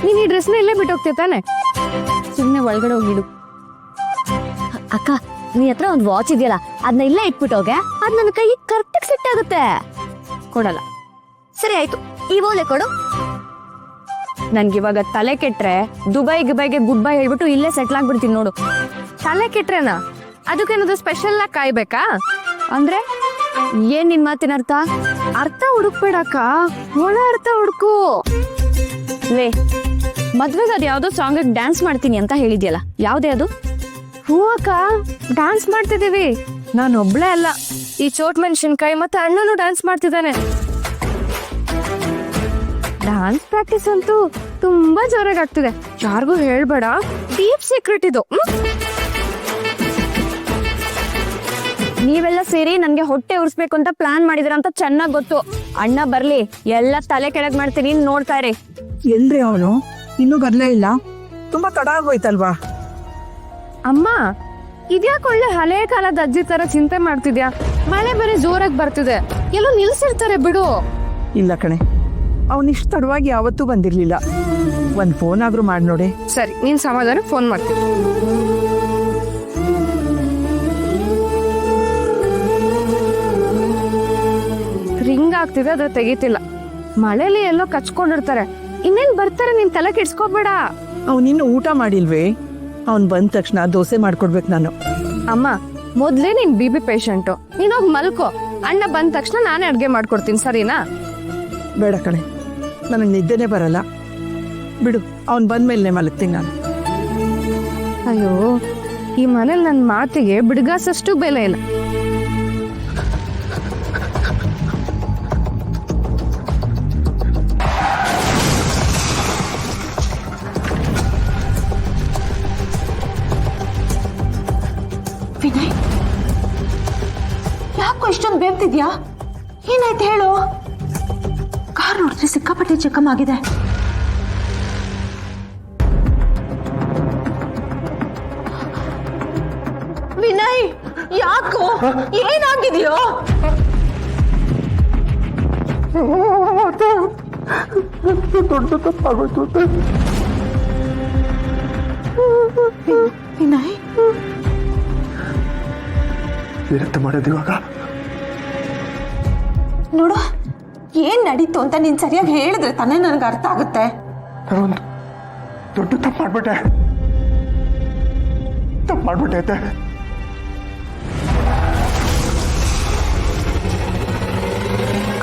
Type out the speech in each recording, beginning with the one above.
ನೀನ್ ಈ ಡ್ರೆಸ್ನ ಇಲ್ಲೇ ಬಿಟ್ಟು ಹೋಗ್ತೀಯ ತಾನೆ? ಸುಮ್ನೆ ಒಳಗಡೆ ಹೋಗಿಡು. ಅಕ್ಕ ನೀ ಹತ್ರ ಒಂದ್ ವಾಚ್ ಇದೆಯಲ್ಲ ಅದನ್ನ ಇಲ್ಲೇ ಇಟ್ಬಿಟ್ಟೋಗೆ, ಅದ್ ನನ್ನ ಕೈ ಕರೆಕ್ಟ್ ಸೆಟ್ ಆಗುತ್ತೆ. ಕೊಡಲ್ಲ. ಸರಿ ಆಯ್ತು, ಈ ಓಲೆ ಕೊಡು. ನನ್ಗಿವಾಗ ತಲೆ ಕೆಟ್ರೆ ದುಬೈಗೆ ಗುಡ್ ಬೈ ಹೇಳ್ಬಿಟ್ಟು ಇಲ್ಲೇ ಸೆಟ್ಲ್ ಆಗ್ಬಿಡ್ತೀನಿ ನೋಡು. ತಲೆ ಕೆಟ್ರೆನಾ? ಅದಕ್ಕೇನಾದ್ರು ಸ್ಪೆಷಲ್ ಆಗಿ ಕಾಯ್ಬೇಕಾ? ಅಂದ್ರೆ ಏನ್ ನಿನ್ ಮಾತಿನ ಅರ್ಥ? ಅರ್ಥ ಹುಡುಕ್ಬೇಡಕ್ಕ, ಒಳ ಅರ್ಥ ಹುಡುಕು. ಲೇ, ಮದ್ವೆಗೆ ಅದ್ ಯಾವ್ದೋ ಸಾಂಗ್ ಡ್ಯಾನ್ಸ್ ಮಾಡ್ತೀನಿ ಅಂತ ಹೇಳಿದ್ಯಲ್ಲ, ಯಾವ್ದೇ ಅದು? ಹೂ ಅಕ್ಕ, ಡ್ಯಾನ್ಸ್ ಮಾಡ್ತಿದೀವಿ. ನಾನು ಒಬ್ಳೇ ಅಲ್ಲ, ಈ ಚೋಟ್ ಮೆಣಸಿನ್ಕಾಯಿ ಮತ್ತೆ ಅಣ್ಣನು ಡ್ಯಾನ್ಸ್ ಮಾಡ್ತಿದ್ದಾನೆ. ಡ್ಯಾನ್ಸ್ ಪ್ರಾಕ್ಟೀಸ್ ಅಂತೂ ತುಂಬಾ ಜೋರಾಗಿ ಆಗ್ತಿದೆ. ಯಾರಿಗೂ ಹೇಳ್ಬೇಡ, ಡೀಪ್ ಸೀಕ್ರೆಟ್ ಇದು. ನೀವೆಲ್ಲ ಸೇರಿ ನನ್ಗೆ ಹೊಟ್ಟೆ ಉರ್ಸ್ಬೇಕು ಅಂತ ಪ್ಲಾನ್ ಮಾಡಿದಿರ ಅಂತ ಚೆನ್ನಾಗ್ ಗೊತ್ತು. ಅಣ್ಣ ಬರ್ಲಿ, ಎಲ್ಲ ತಲೆ ಕೆಳಗ್ ಮಾಡ್ತೀನಿ, ನೋಡ್ತಾ ಇರಿ. ಎಲ್ರಿ ಅವನು ಇನ್ನೂ ಬರ್ಲೇ ಇಲ್ಲ? ತುಂಬಾ ತಡ ಆಗೋಯ್ತಲ್ವಾ? ಅಮ್ಮ, ಇದ್ಯಾಕೆ ಒಳ್ಳೆ ಹಳೆ ಕಾಲದ ಅಜ್ಜಿ ತರ ಚಿಂತೆ ಮಾಡ್ತಿದ್ಯಾ? ಮಳೆ ಬೇರೆ ಜೋರಾಗಿ ಬರ್ತಿದೆ, ಎಲ್ಲೋ ನಿಲ್ಸಿರ್ತಾರೆ ಬಿಡು. ಇಲ್ಲ ಕಣೆ, ಅವನಿಷ್ಟು ತಡವಾಗಿ ಯಾವತ್ತೂ ಬಂದಿರ್ಲಿಲ್ಲ. ಒಂದ್ ಫೋನ್ ಆದ್ರೂ ಮಾಡಿ ನೋಡಿ. ಸರಿ, ನೀನ್ ಸಮಾಧಾನ ಫೋನ್ ಮಾಡ್ತೀನಿ. ರಿಂಗ್ ಆಗ್ತಿದೆ, ಅದ್ರ ತೆಗಿತಿಲ್ಲ. ಮಳೆಲಿ ಎಲ್ಲೋ ಕಚ್ಕೊಂಡಿರ್ತಾರೆ. ಇನ್ನೇನ್ ಬರ್ತಾರೆ, ನೀನ್ ತಲೆ ಕೆಡ್ಸ್ಕೋಬೇಡ. ಅವನಿನ್ನು ಊಟ ಮಾಡಿಲ್ವೇ? ಅವನ್ ಬಂದ ತಕ್ಷಣ ದೋಸೆ ಮಾಡ್ಕೊಡ್ಬೇಕು ನಾನು. ಅಮ್ಮ, ಮೊದ್ಲೇ ನೀನ್ BP ಪೇಷಂಟು, ನೀನೋಗ್ ಮಲ್ಕೋ. ಅಣ್ಣ ಬಂದ ತಕ್ಷಣ ನಾನೇ ಅಡ್ಗೆ ಮಾಡ್ಕೊಡ್ತೀನಿ, ಸರಿನಾ? ಬೇಡ ಕಣೆ, ನನಗೆ ನಿದ್ದೆನೆ ಬರಲ್ಲ. ಬಿಡು, ಅವನ್ ಬಂದ್ಮೇಲೆ ಮಲಗ್ತೀನಿ ನಾನು. ಅಯ್ಯೋ, ಈ ಮನೇಲಿ ನನ್ನ ಮಾತಿಗೆ ಬಿಡ್ಗಾಸಷ್ಟು ಬೆಲೆ ಇಲ್ಲ. ವಿನಯ್, ಯಾಕೋ ಇಷ್ಟೊಂದು ಬೇಡ್ತಿದ್ಯಾ? ಏನಾಯ್ತು ಹೇಳು. ಕಾರ್ ನೋಡಿದ್ರೆ ಸಿಕ್ಕಾಪಟ್ಟೆ ಚಿಕ್ಕಮಾಗಿದೆ. ವಿನಯ್, ಯಾಕೋ, ಏನಾಗಿದೆಯೋ? ದೊಡ್ಡ ತಪ್ಪಾಗೋಯ್ತು. ವಿನಯ್, ಏನಂತ ಮಾಡೋದು ಇವಾಗ? ನೋಡು, ಏನ್ ನಡೀತು ಅಂತ ನೀನ್ ಸರಿಯಾಗಿ ಹೇಳಿದ್ರೆ ತಾನೇ ನನಗೆ ಅರ್ಥ ಆಗುತ್ತೆ. ನಾನೊಂದು ದೊಡ್ಡ ತಪ್ಪು ಮಾಡ್ಬಿಟ್ಟೆ ಐತೆ.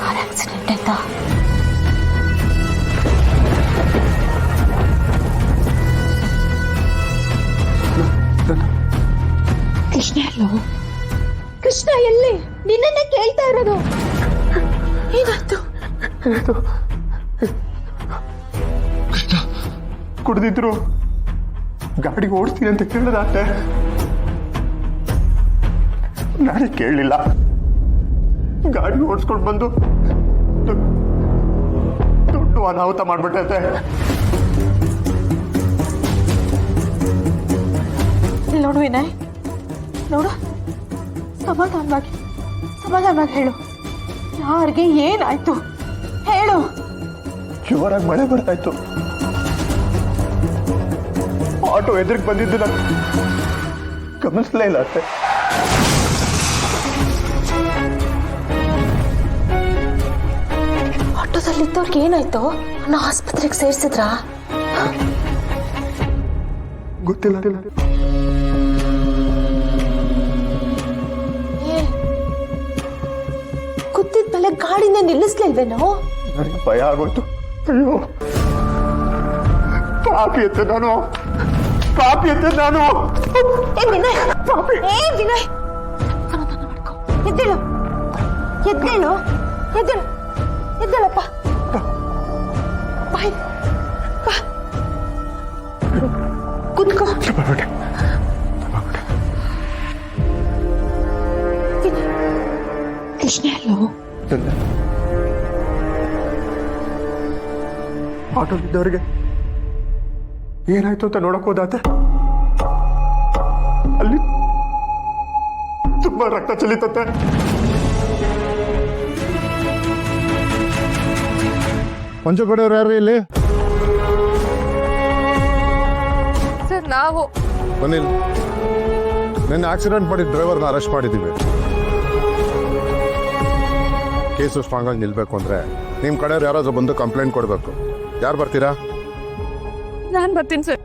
ಕಾರ್ ಆಕ್ಸಿಡೆಂಟ್ ಆಯ್ತಾ? ಕೃಷ್ಣ ಎಲ್ಲೋ? ಕೃಷ್ಣ ಎಲ್ಲಿ? ನಿನ್ನೆ ಕೇಳ್ತಾ ಇರೋದು. ಏನಾಯ್ತು? ಕೃಷ್ಣ ಕುಡ್ದಿದ್ರು ಗಾಡಿ ಓಡಿಸ್ತೀನಿ ಅಂತ ಕೇಳಿದಾತೆ. ನಾನೇ ಕೇಳಲಿಲ್ಲ. ಗಾಡಿ ಓಡಿಸ್ಕೊಂಡು ಬಂದು ದೊಡ್ಡ ಅನಾಹುತ ಮಾಡ್ಬಿಟ್ಟೈತೆ. ನೋಡು ವಿನಯ್, ನೋಡು, ಸಮಾಧಾನವಾಗಿ ಹೇಳು. ಯಾರಿಗೆ ಏನಾಯ್ತು ಹೇಳು. ಜೋರಾಗಿ ಮಳೆ ಬರ್ತಾ ಇತ್ತು. ಆಟೋ ಎದುರಿಗೆ ಬಂದಿದ್ದು ನಾನು ಗಮನಿಸಲೇ ಇಲ್ಲ ಅಷ್ಟೇ. ಆಟೋದಲ್ಲಿದ್ದವ್ರಿಗೆ ಏನಾಯ್ತು? ಅನ್ನೋ ಆಸ್ಪತ್ರೆಗೆ ಸೇರಿಸಿದ್ರಾ? ಗೊತ್ತಿಲ್ಲ. ಗೊತ್ತಿದ್ಮೇಲೆ ಗಾಡಿನ ನಿಲ್ಲಿಸ್ಲಿಲ್ವೇನೋ? ನನಗೆ ಭಯ ಆಗೋಯ್ತು. ಅಯ್ಯೋ, ಪಾಪಿ ಎತ್ತೆ ನಾನು. ಏ ವಿನಯ್, ಸಮಾಧಾನ ಮಾಡ್ಕೊ. ಎದ್ದೇಳಪ್ಪ. ಬಾಯ್, ಬಾ, ಕುತ್ಕೋ. ಕೃಷ್ಣ ಎಲ್ಲೋ? ಆಟೋದಿದ್ದವ್ರಿಗೆ ಏನಾಯ್ತು ಅಂತ ನೋಡಕ್ ಹೋದಾತೆ. ಅಲ್ಲಿ ತುಂಬಾ ರಕ್ತ ಚೆಲ್ಲಿತತ್ತೆ. ಮಂಜು ಕಡೆಯವ್ರು ಯಾರು ಇಲ್ಲಿ? ಸಾವು. ಅನಿಲ್, ನಿನ್ನೆ ಆಕ್ಸಿಡೆಂಟ್ ಮಾಡಿದ ಡ್ರೈವರ್ನ ಅರೆಸ್ಟ್ ಮಾಡಿದ್ದೀವಿ. ಕೇಸು ಸ್ಟ್ರಾಂಗ್ ಆಗಿ ನಿಲ್ಬೇಕು ಅಂದ್ರೆ ನಿಮ್ಮ ಕಡೆಯವ್ರು ಯಾರಾದ್ರೂ ಬಂದು ಕಂಪ್ಲೇಂಟ್ ಕೊಡಬೇಕು. ಯಾರು ಬರ್ತೀರಾ? ನಾನ್ ಬರ್ತೀನಿ ಸರ್.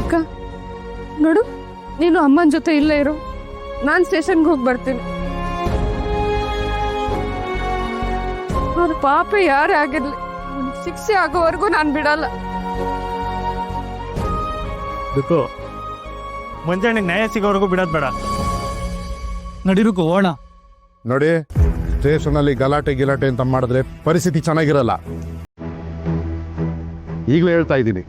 ಅಕ್ಕ ನೋಡು, ನೀನು ಅಮ್ಮನ ಜೊತೆ ಇಲ್ಲೇ ಇರು, ನಾನ್ ಸ್ಟೇಷನ್ಗೆ ಹೋಗಿ ಬರ್ತೀನಿ. ಅವ್ರ ಪಾಪ ಯಾರೇ ಆಗಿರ್ಲಿ, ಶಿಕ್ಷೆ ಆಗೋವರೆಗೂ ನಾನು ಬಿಡಲ್ಲ. ರುಕು, ಮಂಜಣ್ಣಗೆ ನ್ಯಾಯ ಸಿಗೋವರೆಗೂ ಬಿಡೋದು ಬೇಡ. ನಡಿರುಕು ಹೋಣ. ನೋಡಿ, ಸ್ಟೇಷನಲ್ಲಿ ಗಲಾಟೆ ಗಿಲಾಟೆ ಅಂತ ಮಾಡಿದ್ರೆ ಪರಿಸ್ಥಿತಿ ಚೆನ್ನಾಗಿರಲ್ಲ. ಈಗಲೇ ಹೇಳ್ತಾ ಇದ್ದೀನಿ.